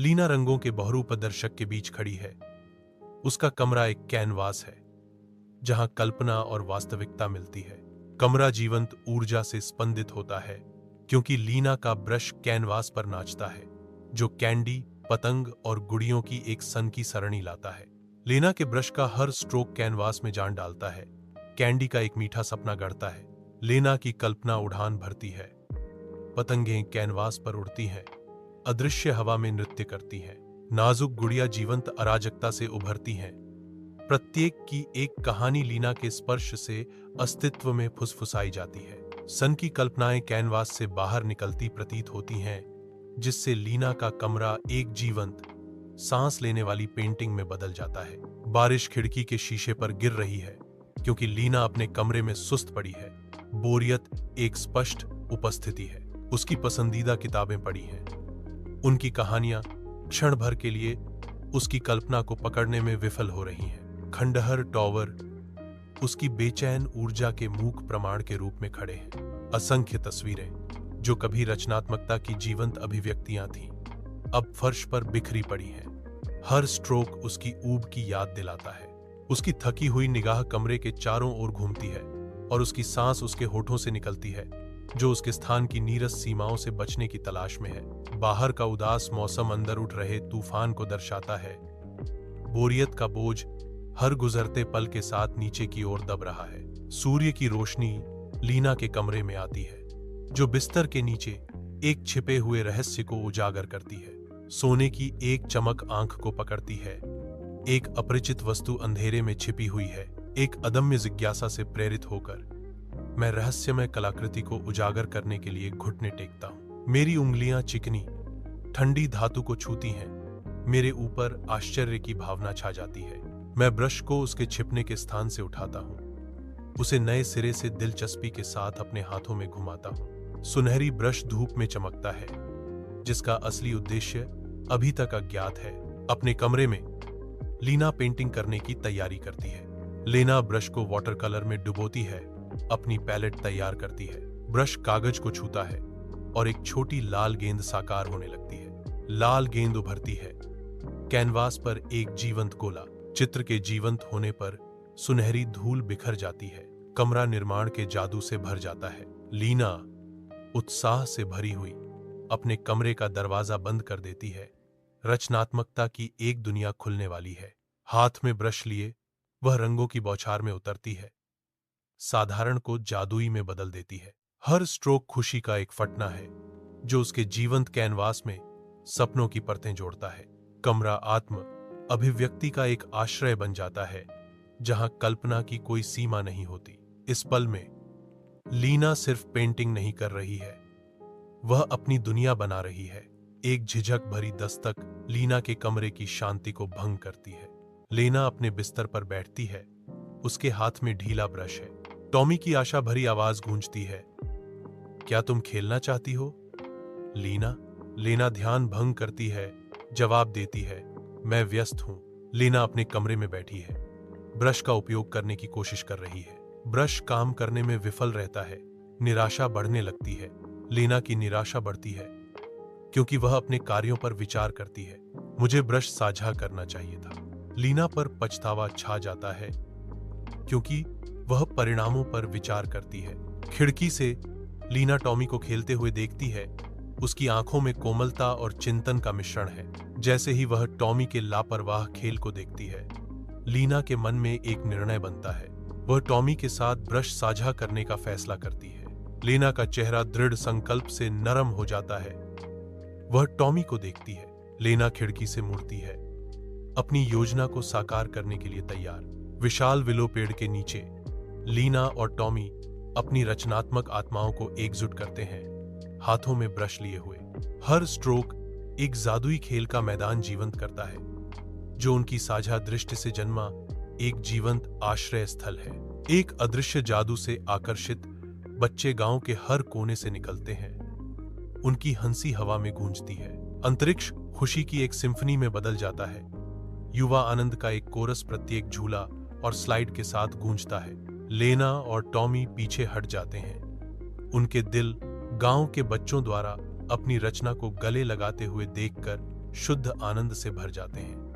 लीना रंगों के बहुरूप दर्शक के बीच खड़ी है। उसका कमरा एक कैनवास है जहां कल्पना और वास्तविकता मिलती है। कमरा जीवंत ऊर्जा से स्पंदित होता है क्योंकि लीना का ब्रश कैनवास पर नाचता है, जो कैंडी, पतंग और गुड़ियों की एक सन की सरणी लाता है। लीना के ब्रश का हर स्ट्रोक कैनवास में जान डालता है, कैंडी का एक मीठा सपना गढ़ता है। लीना की कल्पना उड़ान भरती है। पतंगें कैनवास पर उड़ती हैं, अदृश्य हवा में नृत्य करती हैं। नाजुक गुड़िया जीवंत अराजकता से उभरती हैं। प्रत्येक की एक कहानी लीना के स्पर्श से अस्तित्व में फुसफुसाई जाती है। सन की कल्पनाएं कैनवास से बाहर निकलती प्रतीत होती हैं, जिससे लीना का कमरा एक जीवंत, सांस लेने वाली पेंटिंग में बदल जाता है। बारिश खिड़की के शीशे पर गिर रही है क्योंकि लीना अपने कमरे में सुस्त पड़ी है। बोरियत एक स्पष्ट उपस्थिति है। उसकी पसंदीदा किताबें पढ़ी हैं। उनकी कहानियां क्षण भर के लिए उसकी कल्पना को पकड़ने में विफल हो रही हैं। खंडहर टॉवर उसकी बेचैन ऊर्जा के मूक प्रमाण के रूप में खड़े हैं। असंख्य तस्वीरें जो कभी रचनात्मकता की जीवंत अभिव्यक्तियां थीं, अब फर्श पर बिखरी पड़ी हैं। हर स्ट्रोक उसकी ऊब की याद दिलाता है। उसकी थकी हुई निगाह कमरे के चारों ओर घूमती है और उसकी सांस उसके होठों से निकलती है, जो उसके स्थान की नीरस सीमाओं से बचने की तलाश में है। बाहर का उदास मौसम अंदर उठ रहे तूफान को दर्शाता है। बोरियत का बोझ हर गुजरते पल के साथ नीचे की ओर दब रहा है। सूर्य की रोशनी लीना के कमरे में आती है, जो बिस्तर के नीचे एक छिपे हुए रहस्य को उजागर करती है। सोने की एक चमक आंख को पकड़ती है। एक अपरिचित वस्तु अंधेरे में छिपी हुई है। एक अदम्य जिज्ञासा से प्रेरित होकर मैं रहस्यमय कलाकृति को उजागर करने के लिए घुटने टेकता हूं। मेरी उंगलियां चिकनी, ठंडी धातु को छूती हैं। मेरे ऊपर आश्चर्य की भावना छा जाती है। मैं ब्रश को उसके छिपने के स्थान से उठाता हूं, उसे नए सिरे से दिलचस्पी के साथ अपने हाथों में घुमाता हूं। सुनहरी ब्रश धूप में चमकता है, जिसका असली उद्देश्य अभी तक अज्ञात है। अपने कमरे में लीना पेंटिंग करने की तैयारी करती है। लीना ब्रश को वाटर कलर में डुबोती है, अपनी पैलेट तैयार करती है। ब्रश कागज को छूता है और एक छोटी लाल गेंद साकार होने लगती है। लाल गेंद उभरती है। कैनवास पर एक जीवंत गोला। चित्र के जीवंत होने पर सुनहरी धूल बिखर जाती है। कमरा निर्माण के जादू से भर जाता है। लीना उत्साह से भरी हुई अपने कमरे का दरवाजा बंद कर देती है। रचनात्मकता की एक दुनिया खुलने वाली है। हाथ में ब्रश लिए वह रंगों की बौछार में उतरती है, साधारण को जादुई में बदल देती है। हर स्ट्रोक खुशी का एक फटना है, जो उसके जीवंत कैनवास में सपनों की परतें जोड़ता है। कमरा आत्म अभिव्यक्ति का एक आश्रय बन जाता है, जहां कल्पना की कोई सीमा नहीं होती। इस पल में लीना सिर्फ पेंटिंग नहीं कर रही है, वह अपनी दुनिया बना रही है। एक झिझक भरी दस्तक लीना के कमरे की शांति को भंग करती है। लीना अपने बिस्तर पर बैठती है। उसके हाथ में ढीला ब्रश है। टॉमी की आशा भरी आवाज गूंजती है, क्या तुम खेलना चाहती हो लीना? लीना ध्यान भंग करती है, जवाब देती है, मैं व्यस्त हूं। लीना अपने कमरे में बैठी है, ब्रश का उपयोग करने की कोशिश कर रही है। ब्रश काम करने में विफल रहता है। निराशा बढ़ने लगती है। लीना की निराशा बढ़ती है क्योंकि वह अपने कार्यों पर विचार करती है। मुझे ब्रश साझा करना चाहिए था। लीना पर पछतावा छा जाता है क्योंकि वह परिणामों पर विचार करती है। खिड़की से लीना टॉमी को खेलते हुए देखती है। उसकी आंखों में कोमलता और चिंतन का मिश्रण है। जैसे ही वह टॉमी के लापरवाह खेल को देखती है, लीना के मन में एक निर्णय बनता है। वह टॉमी के साथ ब्रश साझा करने का फैसला करती है। लीना का चेहरा दृढ़ संकल्प से नरम हो जाता है। वह टॉमी को देखती है। लीना खिड़की से मुड़ती है, अपनी योजना को साकार करने के लिए तैयार। विशाल विलो पेड़ के नीचे लीना और टॉमी अपनी रचनात्मक आत्माओं को एकजुट करते हैं, हाथों में ब्रश लिए हुए। हर स्ट्रोक एक जादुई खेल का मैदान जीवंत करता है, जो उनकी साझा दृष्टि से जन्मा एक जीवंत आश्रय स्थल है। एक अदृश्य जादू से आकर्षित बच्चे गांव के हर कोने से निकलते हैं। उनकी हंसी हवा में गूंजती है। अंतरिक्ष खुशी की एक सिम्फनी में बदल जाता है। युवा आनंद का एक कोरस प्रत्येक झूला और स्लाइड के साथ गूंजता है। लीना और टॉमी पीछे हट जाते हैं। उनके दिल गांव के बच्चों द्वारा अपनी रचना को गले लगाते हुए देखकर शुद्ध आनंद से भर जाते हैं।